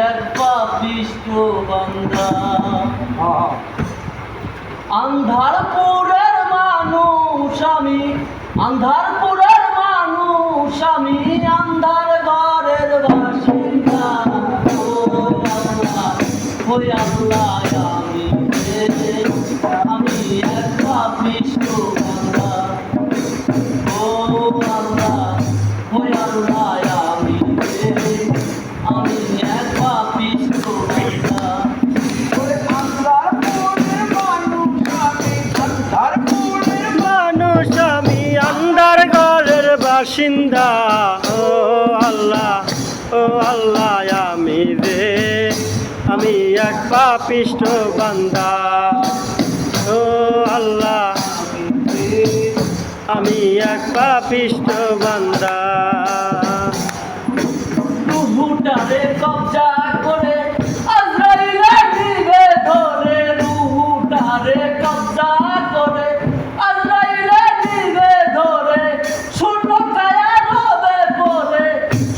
এক পাপিষ্ঠ বান্দা। আন্ধারপুরের মানুষ আমি, আন্ধারপুরের মানুষ আমি, আন্ধার ঘরের বাসিন্দা। ও আল্লাহ, ওই আল্লাহ আমি আমি এক পাপিষ্ঠ বান্দা। ও আল্লাহ, ওই আল্লাহ আমি আমি এক পাপিষ্ঠ বান্দা। মানুষ আমি আন্ধার ঘরের বাসিন্দা। ও আল্লাহ, ও আল্লাহ আমি আমি এক পাপিষ্ঠ বান্দা। ও আল্লাহ, আমি এক পাপিষ্ঠ বান্দা। রুহুটারে কবজা করে আজরাইলে দিবে ধরে, রুহুটারে কবজা করে আজরাইলে দিবে ধরে। শূন্য কায়া রবে পরে,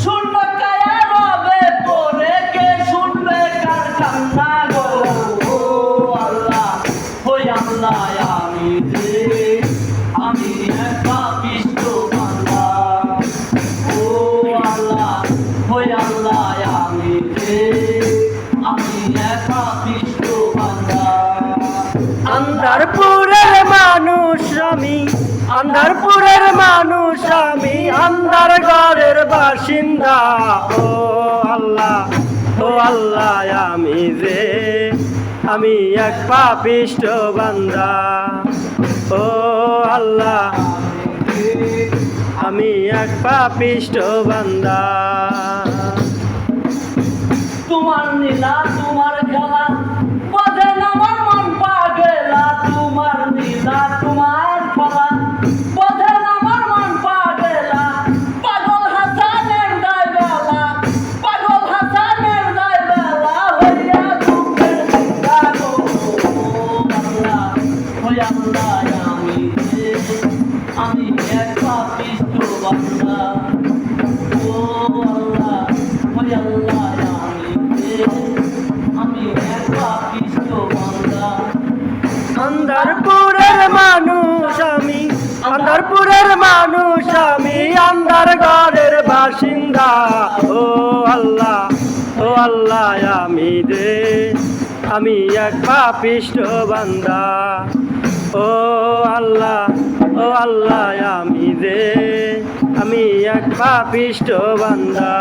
শূন্য কায়া রবে পরে, কে শুনবে কার কান্না গো। ও আল্লাহ, ওই আল্লাহ আমি আমি এক পাপিষ্ঠ বান্দা। ও আল্লাহ, ওই আল্লাহ আমি আমি এক পাপিষ্ঠ বান্দা। আন্ধারপুরের মানুষ আমি, আন্ধারপুরের মানুষ আমি, আন্ধার ঘরের বাসিন্দা। ও আল্লাহ, ও আল্লাহ আমি আমি এক পাপিষ্ঠ বান্দা। ও আল্লাহ, আমি এক পাপিষ্ঠ বান্দা। তোমার নীলা তোমার খেলা বাজে আমার মন পাগেলা। তোমার নীলা তোমার খেলা বাজে আমার মন পাগেলা। পাগল হাসানের দায় বেলা, পাগল হাসানের দায় বেলা, হইয়া দুঃখের চিন্তা গো। আল্লাহ, ওই আল্লাহ আমি আমি এক পাপিষ্ঠ বান্দা। ও আল্লাহ, ওই আল্লাহ আমি এক পাপিষ্ঠ বান্দা। আন্ধারপুরের মানুষ আমি, আন্ধারপুরের মানুষ আমি, আন্ধার ঘরের বাসিন্দা। ও আল্লাহ, ও আল্লাহ আমি আমি এক পাপিষ্ঠ বান্দা। ও আল্লাহ, ও আল্লাহ আমি আমি এক পাপিষ্ঠ বান্দা।